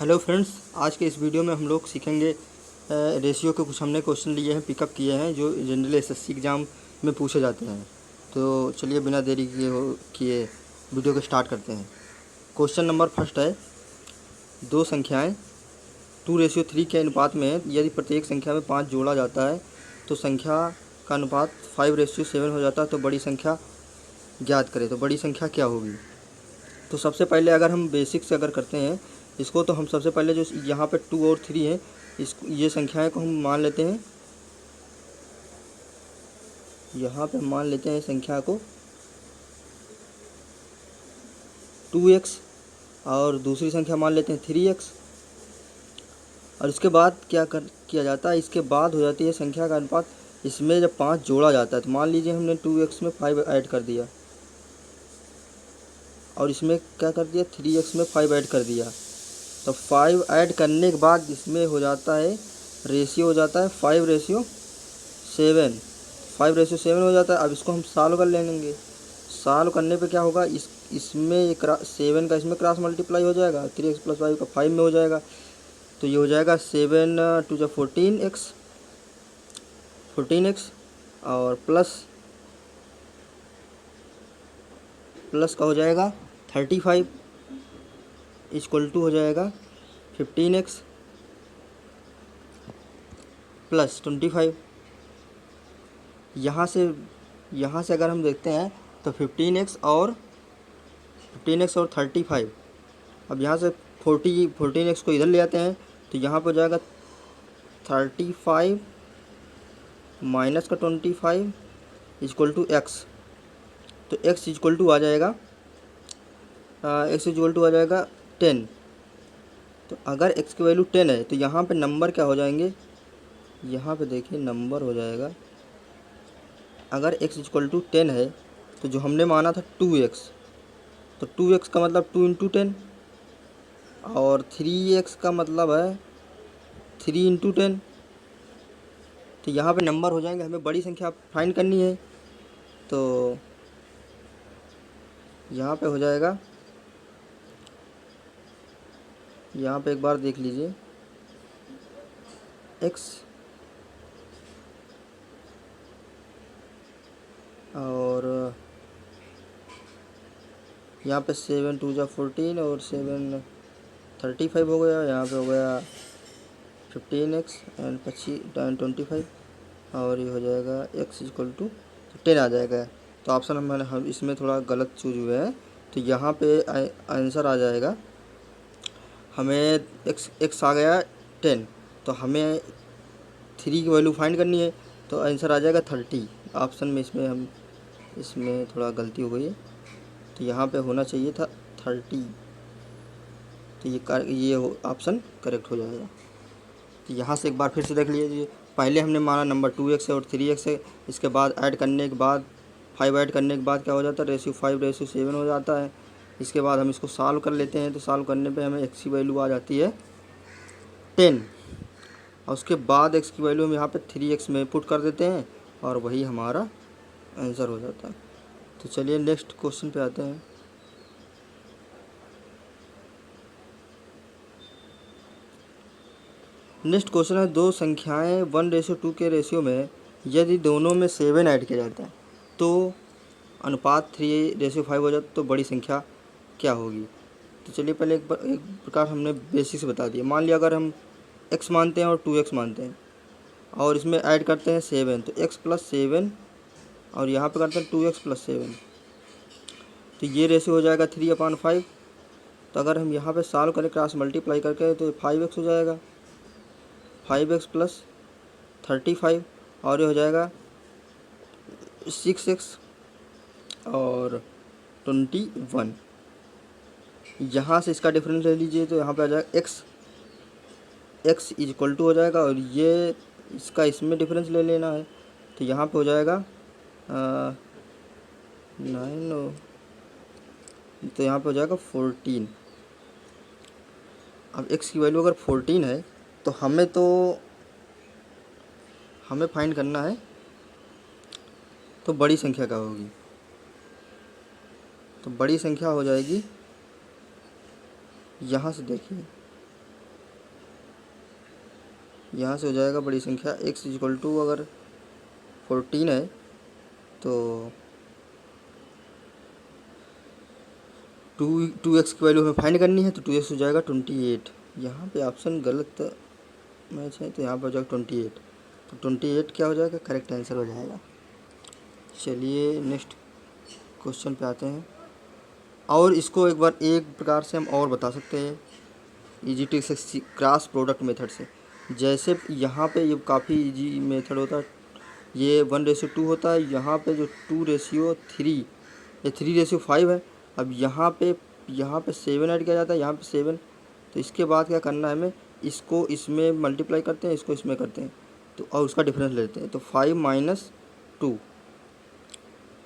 Hello friends, आज के इस वीडियो में हम लोग सीखेंगे रेशियो के कुछ हमने क्वेश्चन लिए हैं, पिकअप किए हैं जो जनरल एसएससी एग्ज़ाम में पूछे जाते हैं। तो चलिए बिना देरी किए वीडियो को स्टार्ट करते हैं। क्वेश्चन नंबर फर्स्ट है, दो संख्याएं 2:3 के अनुपात में यदि प्रत्येक संख्या में 5 जोड़ा जाता है तो संख्या का अनुपात 5:7 हो जाता है, तो बड़ी संख्या ज्ञात करें। तो बड़ी संख्या क्या होगी? तो सबसे पहले अगर हम बेसिक से अगर करते हैं इसको, तो हम सबसे पहले जो यहाँ पे 2 और 3 है, इस ये संख्याएं को हम मान लेते हैं। यहाँ पे मान लेते हैं संख्या को 2x और दूसरी संख्या मान लेते हैं 3x। और इसके बाद किया जाता है, इसके बाद हो जाती है संख्या का अनुपात। इसमें जब 5 जोड़ा जाता है तो मान लीजिए हमने 2x में 5 ऐड कर दिया और इसमें क्या कर दिया, 3x में 5 ऐड कर दिया। तो 5 ऐड करने के बाद इसमें हो जाता है रेशियो, हो जाता है 5:7। 5:7 हो जाता है। अब इसको हम सॉल्व कर लेंगे। सॉल्व करने पे क्या होगा, इसमें 7 का इसमें क्रॉस मल्टीप्लाई हो जाएगा, 3x + 5 का 5 में हो जाएगा। तो ये हो जाएगा 7 × 2 = 14x और प्लस का हो जाएगा 35 = हो जाएगा 15x + 25। यहाँ से अगर हम देखते हैं तो 15x और 35। अब यहाँ से 14x को इधर ले आते हैं तो यहाँ पर हो जाएगा 35 माइनस का 25 = x। तो x = आ जाएगा x = आ जाएगा 10। तो अगर x की वैल्यू 10 है तो यहाँ पे नंबर क्या हो जाएंगे, यहाँ पे देखिए नंबर हो जाएगा, अगर x = 10 है तो जो हमने माना था 2x, तो 2x का मतलब 2 × 10 और 3x का मतलब है 3 × 10। तो यहाँ पे नंबर हो जाएंगे। हमें बड़ी संख्या फाइंड करनी है, तो यहाँ पे हो जाएगा, यहाँ पे एक बार देख लीजिए, x और यहाँ पे 7 × 2 = 14 और 7 35 हो गया। यहाँ पे हो गया 15x एंड 25 और ये हो जाएगा x = 10 आ जाएगा। तो ऑप्शन हम इसमें थोड़ा गलत चूज हुए हैं, तो यहाँ पे आंसर आ जाएगा, हमें x आ गया 10, तो हमें 3 की वैल्यू फाइंड करनी है, तो आंसर आ जाएगा 30। ऑप्शन में इसमें थोड़ा गलती हो गई है, तो यहाँ पे होना चाहिए था 30। तो ये ऑप्शन करेक्ट हो जाएगा। तो यहाँ से एक बार फिर से देख लीजिए, पहले हमने माना नंबर 2x है और 3x है, इसके बाद ऐड करने के बाद 5 ऐड करने के बाद क्या हो जाता है, रेशियो 5:7 हो जाता है। इसके बाद हम इसको सॉल्व कर लेते हैं, तो सॉल्व करने पे हमें x की वैल्यू आ जाती है 10 और उसके बाद x की वैल्यू हम यहाँ पे 3x में पुट कर देते हैं और वही हमारा आंसर हो जाता है। तो चलिए नेक्स्ट क्वेश्चन पे आते हैं। नेक्स्ट क्वेश्चन है, दो संख्याएं 1:2 के रेशियो में यदि दोनों में 7 ऐड किया जाता है तो अनुपात 3:5 हो जाता है, तो बड़ी संख्या क्या होगी? तो चलिए पहले एक प्रकार हमने बेसिक से बता दिया। मान लिया अगर हम x मानते हैं और 2x मानते हैं और इसमें ऐड करते हैं 7, तो x + 7 और यहाँ पे करते हैं 2x + 7, तो ये रेशियो हो जाएगा 3/5। तो अगर हम यहाँ पे सॉल्व करें क्रॉस मल्टीप्लाई करके, तो 5x हो जाएगा, 5x + 35 और ये हो जाएगा 6x और 21। यहाँ से इसका डिफरेंस ले लीजिए, तो यहाँ पे आ जाएगा x = हो जाएगा और ये इसका इसमें डिफरेंस ले लेना है, तो यहाँ पे हो जाएगा 9, तो यहाँ पे हो जाएगा 14। अब x की वैल्यू अगर 14 है तो हमें फाइंड करना है तो बड़ी संख्या क्या होगी? तो बड़ी संख्या हो जाएगी, यहाँ से देखिए यहाँ से हो जाएगा बड़ी संख्या x इक्वल टू अगर 14 है तो 2x की वैल्यू हमें फाइंड करनी है, तो 2x हो जाएगा 28। यहाँ पे ऑप्शन गलत मैच है तो यहाँ पर हो जाएगा 28, तो 28 क्या हो जाएगा, करेक्ट आंसर हो जाएगा। चलिए नेक्स्ट क्वेश्चन पे आते हैं। और इसको एक बार एक प्रकार से हम और बता सकते हैं इजी ट्रिक से, क्रॉस प्रोडक्ट मेथड से। जैसे यहाँ पे ये काफ़ी इजी मेथड होता है, ये 1:2 होता है, यहाँ पे जो 2:3 ये 3:5 है। अब यहाँ पे 7 ऐड किया जाता है, यहाँ पे 7, तो इसके बाद क्या करना है हमें, इसको इसमें मल्टीप्लाई करते हैं, इसको इसमें करते हैं, तो और उसका डिफरेंस लेते हैं, तो 5 - 2,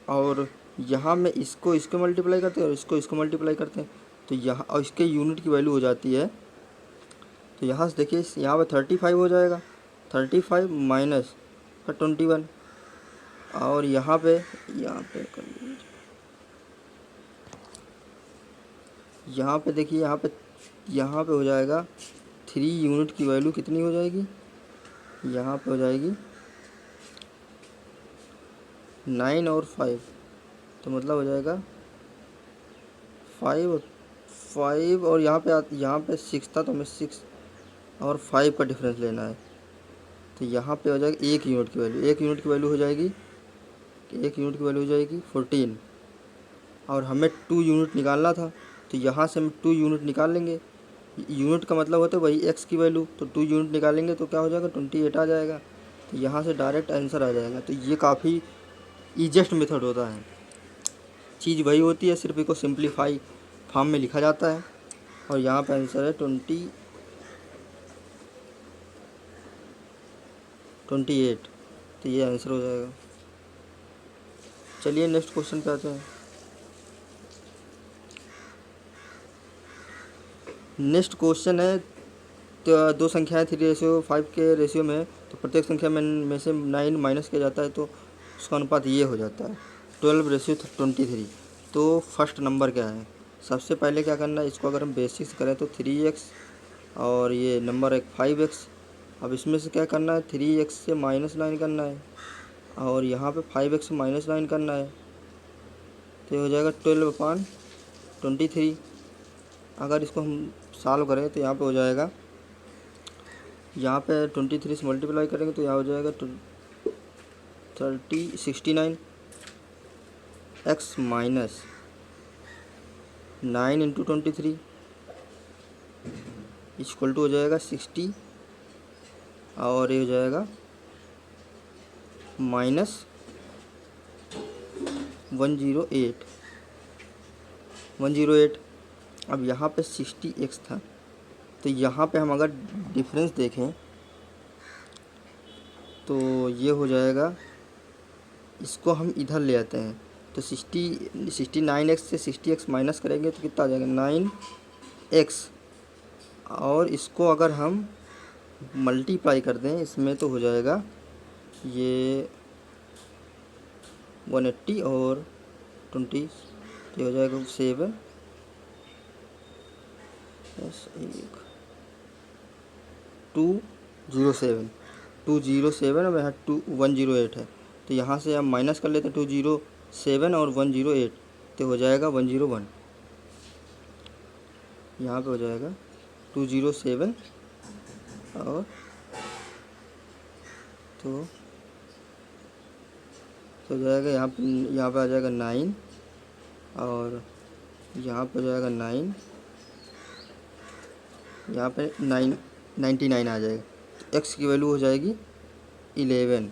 और यहाँ में इसको इसको मल्टीप्लाई करते हैं और इसको मल्टीप्लाई करते हैं, तो यहाँ और इसके यूनिट की वैल्यू हो जाती है, तो यहाँ से देखिए यहाँ पे 35 हो जाएगा, 35 माइनस का 21, और यहाँ पे कर लीजिए, यहाँ पे देखिए यहाँ पे हो जाएगा 3 यूनिट की वैल्यू कितनी हो जाएगी, यहाँ पे हो जाएगी 9 और 5, तो मतलब हो जाएगा 5 और यहाँ पे 6 था, तो हमें 6 और 5 का डिफरेंस लेना है, तो यहाँ पे हो जाएगी 1 यूनिट की वैल्यू, 1 यूनिट की वैल्यू हो जाएगी 14, और हमें 2 यूनिट निकालना था, तो यहाँ से हम 2 यूनिट निकाल लेंगे। यूनिट का मतलब होता है वही x की वैल्यू, तो 2 यूनिट निकालेंगे तो क्या हो जाएगा, 28 आ जाएगा, तो यहाँ से डायरेक्ट आंसर आ जाएगा। तो ये काफ़ी ईजेस्ट मेथड होता है, चीज़ वही होती है, सिर्फ इसको सिंप्लीफाई फॉर्म में लिखा जाता है, और यहाँ पे आंसर है 28, तो ये आंसर हो जाएगा। चलिए नेक्स्ट क्वेश्चन पे आते हैं। नेक्स्ट क्वेश्चन है, तो दो संख्याएं 3:5 के रेशियो में, तो प्रत्येक संख्या में से 9 माइनस किया जाता है, तो उसका अनुपात ये हो जाता है 12:23। तो फर्स्ट नंबर क्या है, सबसे पहले क्या करना है, इसको अगर हम बेसिक से करें तो 3x और ये नंबर है 5x। अब इसमें से क्या करना है, 3x से -9 करना है, और यहाँ पे 5x से -9 करना है, तो ये हो जाएगा 12/23। अगर इसको हम सॉल्व करें तो यहाँ पे हो जाएगा, यहाँ पे 23 से मल्टीप्लाई करेंगे तो यहाँ हो जाएगा 69 x माइनस 9 × 23 इक्वल टू हो जाएगा 60, और ये हो जाएगा -108। अब यहाँ पे 60x था, तो यहाँ पे हम अगर डिफरेंस देखें तो ये हो जाएगा, इसको हम इधर ले आते हैं, तो 69x से 60x माइनस करेंगे तो कितना आ जाएगा 9x, और इसको अगर हम मल्टीप्लाई कर दें इसमें तो हो जाएगा ये 180 और 20, तो हो जाएगा 7 207 और यहाँ 108 है, तो यहाँ से हम माइनस कर लेते हैं 207 और 108, तो हो जाएगा 101। यहाँ पे हो जाएगा 207 और तो हो जाएगा यहाँ पे आ जाएगा 9, और यहाँ पे हो जाएगा 9, यहाँ पे 99 आ जाएगा, तो x की वैल्यू हो जाएगी 11।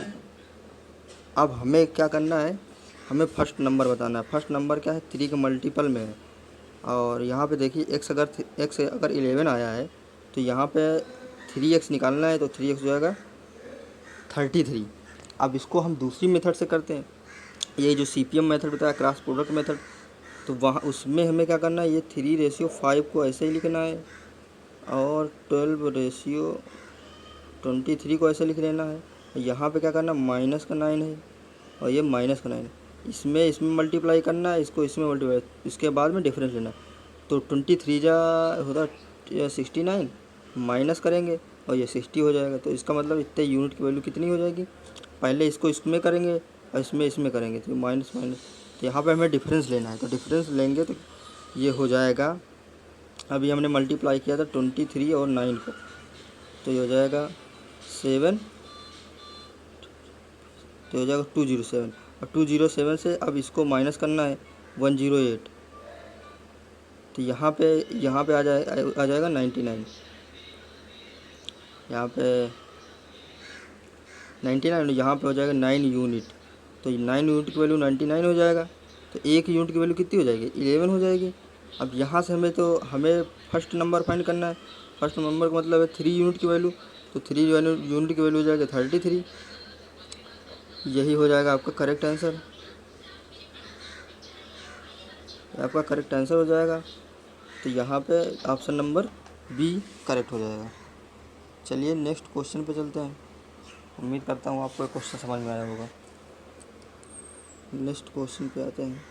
अब हमें क्या करना है, हमें फर्स्ट नंबर बताना है। फर्स्ट नंबर क्या है, 3 के मल्टीपल में है, और यहाँ पे देखिए x अगर 11 आया है तो यहाँ पे 3x निकालना है, तो 3x हो जाएगा 33। अब इसको हम दूसरी मेथड से करते हैं, ये जो CPM मेथड बताया, क्रॉस प्रोडक्ट मेथड, तो वहाँ उसमें हमें क्या करना है, ये 3:5 को ऐसे ही लिखना है, और 12:23 को ऐसे लिख लेना है। यहाँ पे क्या करना, माइनस का 9 है और ये माइनस का 9, इसमें मल्टीप्लाई करना है, इसको इसमें मल्टीप्लाई, इसके बाद में डिफरेंस लेना है, तो 23 जा होता 69 माइनस करेंगे और ये 60 हो जाएगा। तो इसका मतलब इतने यूनिट की वैल्यू कितनी हो जाएगी, पहले इसको इसमें करेंगे और इसमें करेंगे तो माइनस माइनस, तो यहाँ पे हमें डिफरेंस लेना है। तो डिफरेंस लेंगे तो ये हो जाएगा, अभी हमने मल्टीप्लाई किया था 23 और 9 को, तो ये हो जाएगा 7, तो हो जाएगा 207, और 207 से अब इसको माइनस करना है 108, तो यहाँ पे आ जाएगा 99, यहाँ पे 99, यहाँ पे हो जाएगा 9 यूनिट, तो 9 यूनिट की वैल्यू 99 हो जाएगा। तो 1 यूनिट की वैल्यू कितनी हो जाएगी, 11 हो जाएगी। अब यहाँ से हमें फर्स्ट नंबर फाइंड करना है। फर्स्ट नंबर का मतलब है 3 यूनिट की वैल्यू, तो 3 यूनिट की वैल्यू हो जाएगा 33। यही हो जाएगा आपका करेक्ट आंसर, आपका करेक्ट आंसर हो जाएगा। तो यहाँ पे ऑप्शन नंबर बी करेक्ट हो जाएगा। चलिए नेक्स्ट क्वेश्चन पे चलते हैं। उम्मीद करता हूँ आपको क्वेश्चन समझ में आया होगा। नेक्स्ट क्वेश्चन पे आते हैं।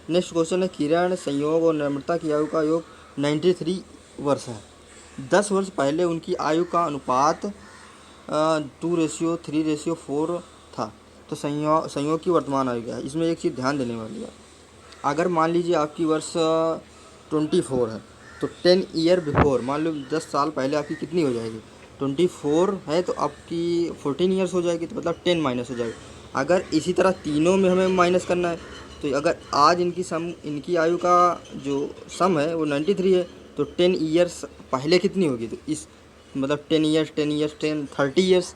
नेक्स्ट क्वेश्चन है, किरण, संयोग और नम्रता की आयु का योग 93 वर्ष है। 10 वर्ष पहले उनकी आयु का अनुपात 2:3:4 था। तो संयोग की वर्तमान आयु क्या है। इसमें एक चीज़ ध्यान देने वाली है, अगर मान लीजिए आपकी वर्ष 24 है, तो 10 ईयर बिफोर, मान लो 10 साल पहले आपकी कितनी हो जाएगी, 24 है तो आपकी 14 ईयर्स हो जाएगी, तो मतलब 10 माइनस हो जाएगा। अगर इसी तरह तीनों में हमें माइनस करना है, तो अगर आज इनकी आयु का जो सम है वो 93 है, तो 10 ईयर्स पहले कितनी होगी, तो इस मतलब 10 ईयर्स 30 ईयर्स,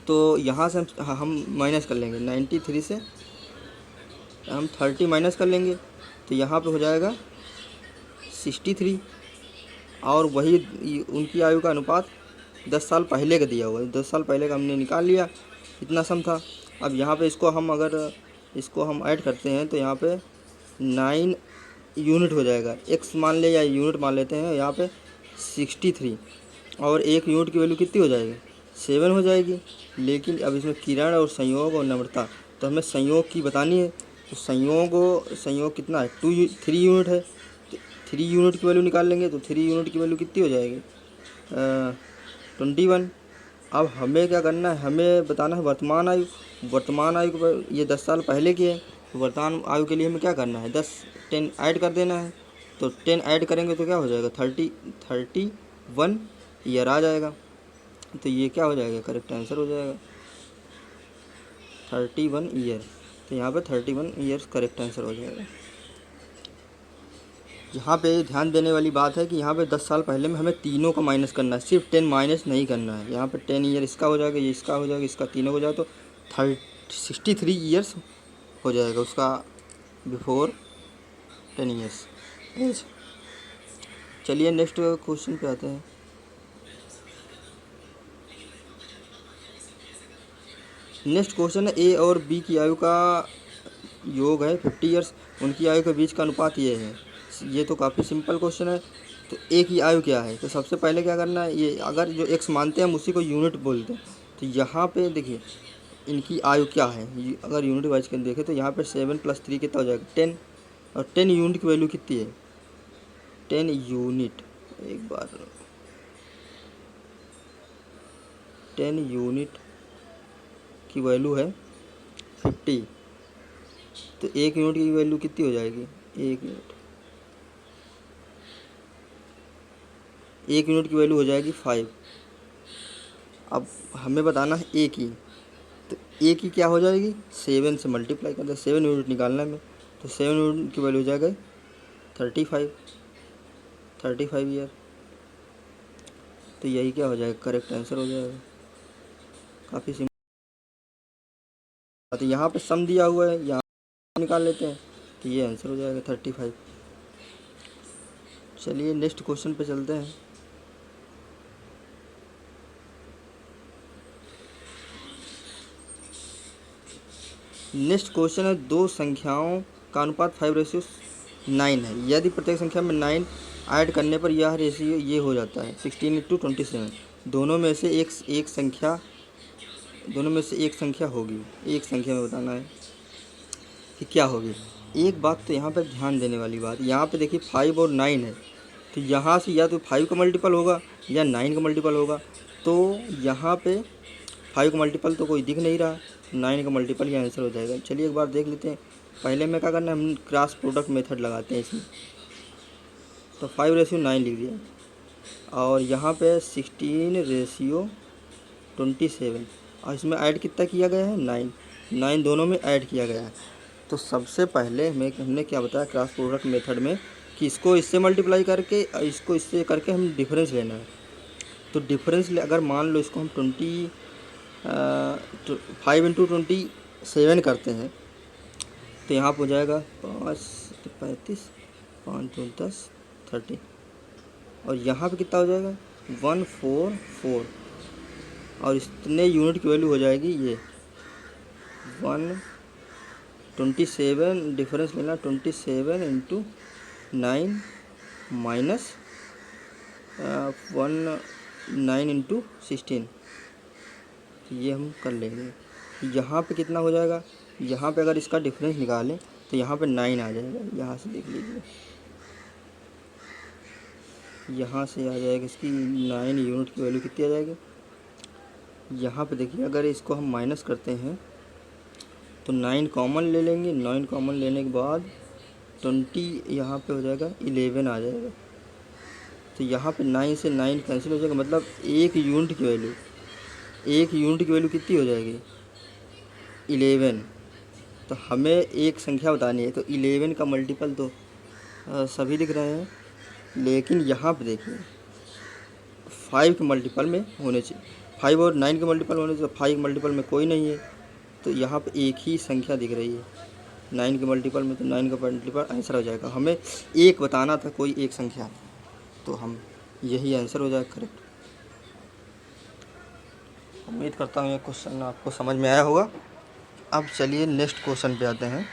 तो यहाँ से हम माइनस कर लेंगे 93 से हम 30 माइनस कर लेंगे, तो यहाँ पे हो जाएगा 63। और वही उनकी आयु का अनुपात 10 साल पहले का दिया हुआ है, 10 साल पहले का हमने निकाल लिया, इतना सम था। अब यहाँ पे इसको हम ऐड करते हैं, तो यहाँ पे 9 यूनिट हो जाएगा, एक्स मान ले या यूनिट मान लेते हैं, यहाँ पे 63, और 1 यूनिट की वैल्यू कितनी हो जाएगी, 7 हो जाएगी। लेकिन अब इसमें किरण और संयोग और नम्रता, तो हमें संयोग की बतानी है। तो संयोग कितना है, 3 यूनिट है, तो 3 यूनिट की वैल्यू निकाल लेंगे, तो 3 यूनिट की वैल्यू कितनी हो जाएगी, 21। अब हमें क्या करना है, हमें बताना है वर्तमान आयु। वर्तमान आयु को ये 10 साल पहले की है, तो वर्तमान आयु के लिए हमें क्या करना है, 10 ऐड कर देना है। तो 10 ऐड करेंगे तो क्या हो जाएगा, 31 ईयर आ जाएगा। तो ये क्या हो जाएगा, करेक्ट आंसर हो जाएगा 31 ईयर। तो यहाँ पे 31 ईयर्स करेक्ट आंसर हो जाएगा। यहाँ पे ध्यान देने वाली बात है कि यहाँ पे 10 साल पहले में हमें तीनों का माइनस करना है, सिर्फ 10 माइनस नहीं करना है। यहाँ पे 10 ईयर इसका हो जाएगा, ये इसका हो जाएगा, इसका तीनों हो जाएगा, तो 63 ईयर्स हो जाएगा उसका बिफोर 10 ईयर्स एज। चलिए नेक्स्ट क्वेश्चन पे आते हैं। नेक्स्ट क्वेश्चन है, ए और बी की आयु का योग है 50 ईयर्स, उनकी आयु के बीच का अनुपात ये है। ये तो काफ़ी सिंपल क्वेश्चन है। तो ए की आयु क्या है, तो सबसे पहले क्या करना है, ये अगर जो एक्स मानते हैं हम उसी को यूनिट बोलते हैं। तो यहाँ पे देखिए इनकी आयु क्या है, अगर यूनिट वाइज कर देखें तो यहाँ पे 7 + 3 कितना हो जाएगा, 10, और 10 यूनिट की वैल्यू कितनी है, 10 यूनिट, एक बार 10 यूनिट की वैल्यू है 50, तो 1 यूनिट की वैल्यू कितनी हो जाएगी, 1 यूनिट की वैल्यू हो जाएगी 5। अब हमें बताना है ए की, तो ए की क्या हो जाएगी, 7 से मल्टीप्लाई करते हैं, 7 यूनिट निकालना है हमें, तो 7 यूनिट की वैल्यू हो जाएगा 35 ईयर। तो यही क्या हो जाएगा, करेक्ट आंसर हो जाएगा। काफ़ी सिंपल। तो यहाँ पे सम दिया हुआ है, यहाँ निकाल लेते हैं, तो ये आंसर हो जाएगा 35। चलिए नेक्स्ट क्वेश्चन पे चलते हैं। नेक्स्ट क्वेश्चन है, दो संख्याओं का अनुपात 5:9 है। यदि प्रत्येक संख्या में 9 ऐड करने पर यह रेशियो ये हो जाता है 16:27। दोनों में से एक संख्या होगी। एक संख्या में बताना है कि क्या होगी। एक बात तो यहाँ पे ध्यान देने वाली बात, यहाँ पे देखिए 5 और 9 है, तो यहाँ से या तो 5 का मल्टीपल होगा या 9 का मल्टीपल होगा। तो यहाँ पे 5 का मल्टीपल तो कोई दिख नहीं रहा, 9 का मल्टीपल ही आंसर हो जाएगा। चलिए एक बार देख लेते हैं। पहले में क्या करना है, हम क्रॉस प्रोडक्ट मेथड लगाते हैं इसमें। तो 5:9 लिख दिया और यहाँ पे 16:27 और इसमें ऐड कितना किया गया है, 9 दोनों में ऐड किया गया है। तो सबसे पहले हमने क्या बताया क्रॉस प्रोडक्ट मेथड में कि इसको इससे मल्टीप्लाई करके और इसको इससे करके हम डिफरेंस लेना है। तो डिफरेंस अगर मान लो इसको हम 5 × 27 करते हैं तो यहाँ पर हो जाएगा 5 35 5 2 10 30 और यहाँ पे कितना हो जाएगा 144 और इतने यूनिट की वैल्यू हो जाएगी ये 127 डिफरेंस लेना 27 × 9 माइनस 9 × 16। तो ये हम कर लेंगे। यहाँ पे कितना हो जाएगा, यहाँ पे अगर इसका डिफरेंस निकालें तो यहाँ पे 9 आ जाएगा। यहाँ से देख लीजिए, यहाँ से आ जाएगा इसकी 9 यूनिट की वैल्यू कितनी आ जाएगी। यहाँ पे देखिए अगर इसको हम माइनस करते हैं तो 9 कॉमन ले लेंगे, 9 कॉमन लेने के बाद 20 यहाँ पे हो जाएगा 11 आ जाएगा। तो यहाँ पे 9 से 9 कैंसिल हो जाएगा, मतलब एक यूनिट की वैल्यू कितनी हो जाएगी 11। तो हमें एक संख्या बतानी है, तो 11 का मल्टीपल तो सभी लिख रहे हैं, लेकिन यहाँ पे देखिए 5 के मल्टीपल में होने चाहिए, 5 और 9 के मल्टीपल होने चाहिए। 5 के मल्टीपल में कोई नहीं है, तो यहाँ पे एक ही संख्या दिख रही है 9 के मल्टीपल में, तो 9 का मल्टीपल आंसर हो जाएगा। हमें एक बताना था, कोई एक संख्या, तो हम यही आंसर हो जाएगा करेक्ट। उम्मीद करता हूँ ये क्वेश्चन आपको समझ में आया होगा। अब चलिए नेक्स्ट क्वेश्चन पे आते हैं।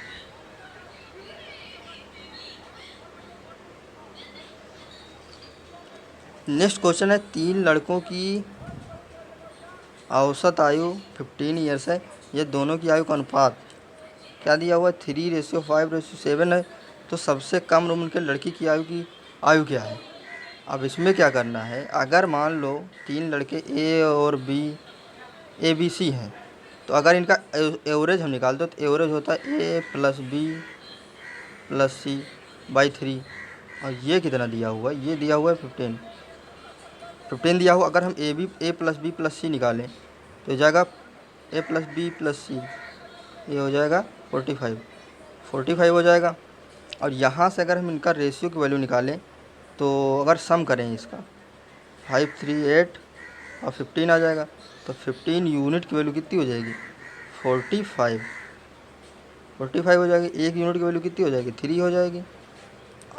नेक्स्ट क्वेश्चन है, 3 लड़कों की औसत आयु 15 ईयर्स है, ये दोनों की आयु का अनुपात क्या दिया हुआ है 3:5:7 है। तो सबसे कम उम्र के लड़की की आयु क्या है। अब इसमें क्या करना है, अगर मान लो 3 लड़के ए और बी ए बी सी हैं, तो अगर इनका एवरेज हम निकालते तो एवरेज होता है ए + बी + सी / 3 और ये कितना दिया हुआ है, ये दिया हुआ है 15 दिया हुआ। अगर हम ए + बी + सी निकालें तो हो जाएगा ए + बी + सी, ये हो जाएगा 45 हो जाएगा। और यहाँ से अगर हम इनका रेशियो की वैल्यू निकालें तो अगर सम करें इसका 5 3 8 और 15 आ जाएगा। तो 15 यूनिट की वैल्यू कितनी हो जाएगी 45 हो जाएगी। एक यूनिट की वैल्यू कितनी हो जाएगी 3 हो जाएगी।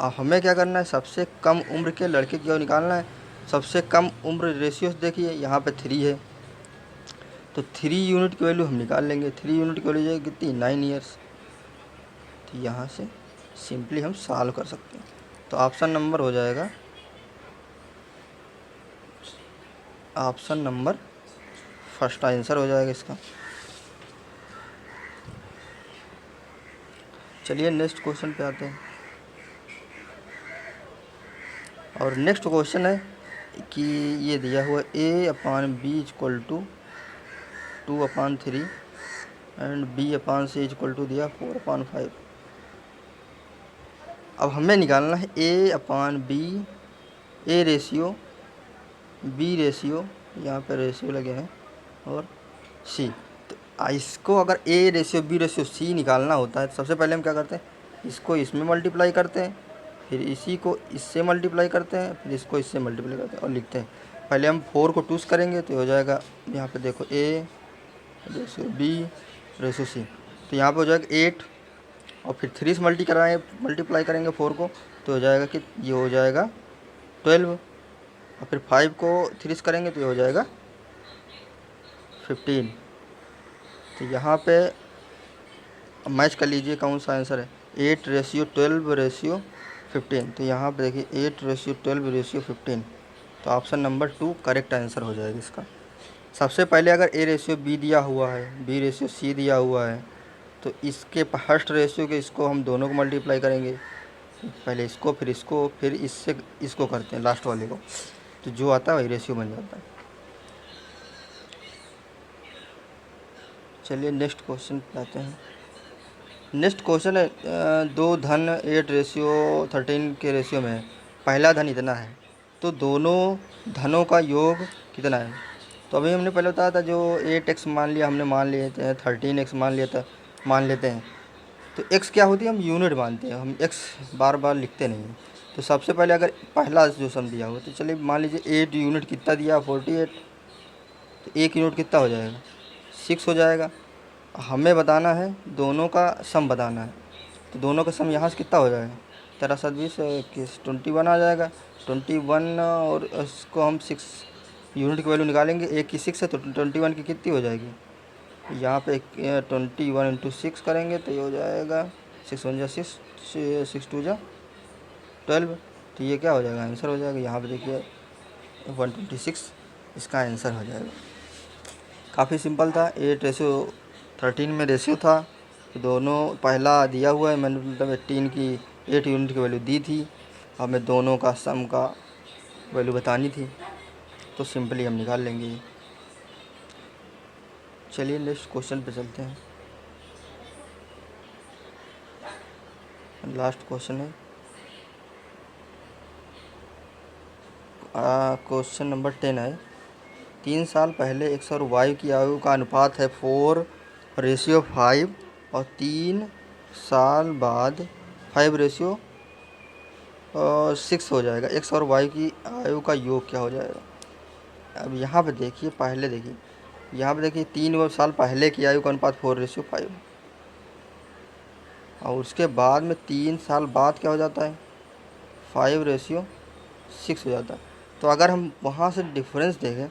अब हमें क्या करना है, सबसे कम उम्र के लड़के की निकालना है। सबसे कम उम्र रेशियो देखिए यहाँ पे 3 है, तो 3 यूनिट की वैल्यू हम निकाल लेंगे। 3 यूनिट की वैल्यू जाएगी कितनी 9 ईयर्स। तो यहाँ से सिंपली हम सॉल्व कर सकते हैं। तो ऑप्शन नंबर हो जाएगा ऑप्शन नंबर फर्स्ट आंसर हो जाएगा इसका। चलिए नेक्स्ट क्वेश्चन पे आते हैं। और नेक्स्ट क्वेश्चन है कि ये दिया हुआ A/B = 2/3 एंड B/C = दिया 4/5। अब हमें निकालना है A/B, A ratio, B ratio, यहाँ पे रेशियो लगे हैं, और C। तो इसको अगर A ratio B ratio C निकालना होता है तो सबसे पहले हम क्या करते हैं, इसको इसमें मल्टीप्लाई करते हैं, फिर इसी को इससे मल्टीप्लाई करते हैं, फिर इसको इससे मल्टीप्लाई करते हैं और लिखते हैं। पहले हम 4 को 2 करेंगे तो हो जाएगा, यहाँ पे देखो A ratio B ratio C, तो यहाँ पे हो जाएगा 8 और फिर 3 से मल्टीप्लाई करेंगे 4 को, तो हो जाएगा कि ये हो जाएगा 12 और फिर 5 को 3 से करेंगे तो ये हो जाएगा 15। तो यहाँ पे मैच कर लीजिए कौन सा आंसर है, 8:12:15। तो यहाँ पे देखिए 8:12:15, तो ऑप्शन नंबर 2 करेक्ट आंसर हो जाएगा इसका। सबसे पहले अगर A रेशियो B दिया हुआ है, B रेशियो C दिया हुआ है, तो इसके फर्स्ट रेशियो के इसको हम दोनों को मल्टीप्लाई करेंगे, पहले इसको फिर इसको फिर इससे इसको करते हैं लास्ट वाले को, तो जो आता है वही रेशियो बन जाता है। चलिए नेक्स्ट क्वेश्चन लाते हैं। नेक्स्ट क्वेश्चन है 2 धन 8 रेशियो 13 के रेशियो में है। पहला धन इतना है तो दोनों धनों का योग कितना है। तो अभी हमने पहले बताया था जो 8x मान लिया, हमने मान लिए थे 13x मान लिया था, मान लेते हैं। तो x क्या होती है, हम यूनिट मानते हैं, हम x बार बार लिखते नहीं हैं। तो सबसे पहले अगर पहला जो सम दिया हो तो चलिए मान लीजिए 8 यूनिट कितना दिया 48, तो 1 यूनिट कितना हो जाएगा 6 हो जाएगा। हमें बताना है दोनों का सम बताना है, तो दोनों का सम यहाँ से कितना हो जाएगा 13 20 21 आ जाएगा 21, और इसको हम 6 यूनिट की वैल्यू निकालेंगे, 1 की 6 है तो 21 की कितनी हो जाएगी, यहाँ पे 21 इंटू 6 करेंगे तो ये हो जाएगा 6 1 जा 6 6 2 जा 12, तो ये क्या हो जाएगा आंसर हो जाएगा। यहाँ पे देखिए 126 इसका आंसर हो जाएगा। काफ़ी सिंपल था, 8:13 में रेशियो था, तो दोनों पहला दिया हुआ है, मैंने मतलब 18 की 8 यूनिट की वैल्यू दी थी, हमें दोनों का सम का वैल्यू बतानी थी, तो सिंपली हम निकाल लेंगे। चलिए नेक्स्ट क्वेश्चन पे चलते हैं। लास्ट क्वेश्चन है क्वेश्चन नंबर 10 है। 3 साल पहले x और y की आयु का अनुपात है 4:5 और 3 साल बाद 5:6 हो जाएगा। x और y की आयु का योग क्या हो जाएगा। अब यहाँ पे देखिए, पहले देखिए, यहाँ पे देखिए 3 साल पहले की आयु का अनुपात 4:5 और उसके बाद में 3 साल बाद क्या हो जाता है 5:6 हो जाता है। तो अगर हम वहाँ से डिफरेंस देखें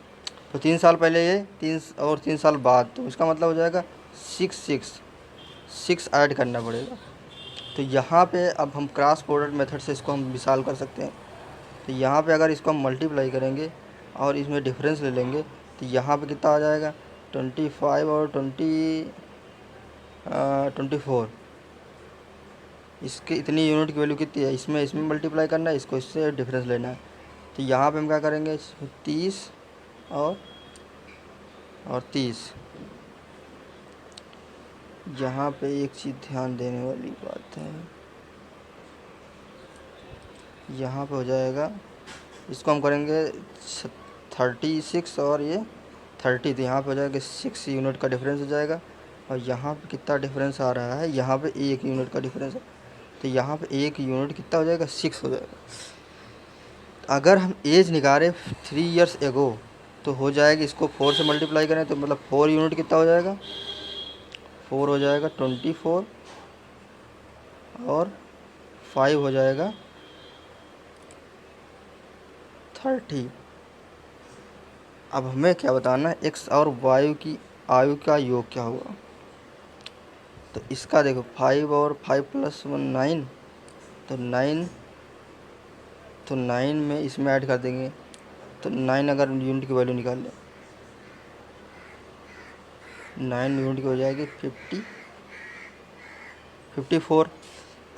तो 3 साल पहले ये 3 साल बाद, तो इसका मतलब हो जाएगा 6 ऐड करना पड़ेगा। तो यहाँ पे अब हम क्रॉस प्रोडक्ट मेथड से इसको हम मिसाल कर सकते हैं। तो यहाँ पे अगर इसको हम मल्टीप्लाई करेंगे और इसमें डिफरेंस ले लेंगे तो यहाँ पे कितना आ जाएगा 25 और 24, इसके इतनी यूनिट की वैल्यू कितनी है, इसमें मल्टीप्लाई करना है, इसको इससे डिफरेंस लेना है। तो यहाँ पे हम क्या करेंगे 30 और 30। यहाँ पे एक चीज़ ध्यान देने वाली बात है, यहाँ पे हो जाएगा, इसको हम करेंगे 36 और ये 30, तो यहाँ पे हो जाएगा 6 यूनिट का डिफरेंस हो जाएगा। और यहाँ पे कितना डिफरेंस आ रहा है, यहाँ पे 1 यूनिट का डिफरेंस है, तो यहाँ पे 1 यूनिट कितना हो जाएगा 6 हो जाएगा। अगर हम एज निकालें 3 इयर्स एगो तो हो जाएगा, इसको 4 से मल्टीप्लाई करें तो मतलब 4 यूनिट कितना हो जाएगा 4 हो जाएगा 24 और 5 हो जाएगा 30। अब हमें क्या बताना है x और y की आयु का योग क्या होगा। तो इसका देखो 5 और 5 + 1 9, तो 9 में इसमें ऐड कर देंगे, तो 9 अगर यूनिट की वैल्यू निकाल लें 9 यूनिट की हो जाएगी 54।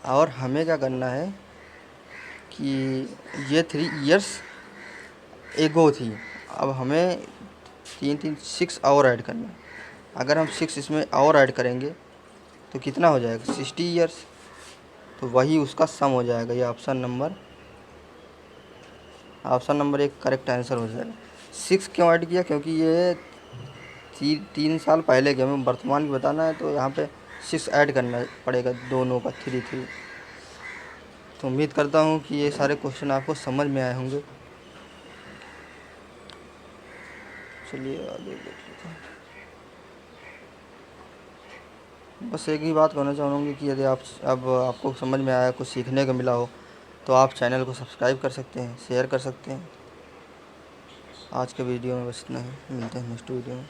और हमें क्या करना है कि ये 3 इयर्स एगो थी, अब हमें 6 और ऐड करना है। अगर हम 6 इसमें और ऐड करेंगे तो कितना हो जाएगा 60 इयर्स, तो वही उसका सम हो जाएगा। ये ऑप्शन नंबर 1 करेक्ट आंसर हो जाएगा। 6 क्यों ऐड किया, क्योंकि ये 3 साल पहले के हमें वर्तमान की बताना है, तो यहाँ पे 6 ऐड करना पड़ेगा दोनों का 3। तो उम्मीद करता हूँ कि ये सारे क्वेश्चन आपको समझ में आए होंगे। चलिए आगे देख लेते हैं। बस एक ही बात कहना चाहूँगी कि यदि आपको समझ में आया, कुछ सीखने को मिला हो, तो आप चैनल को सब्सक्राइब कर सकते हैं, शेयर कर सकते हैं। आज के वीडियो में बस इतना ही, मिलते हैं नेक्स्ट वीडियो में।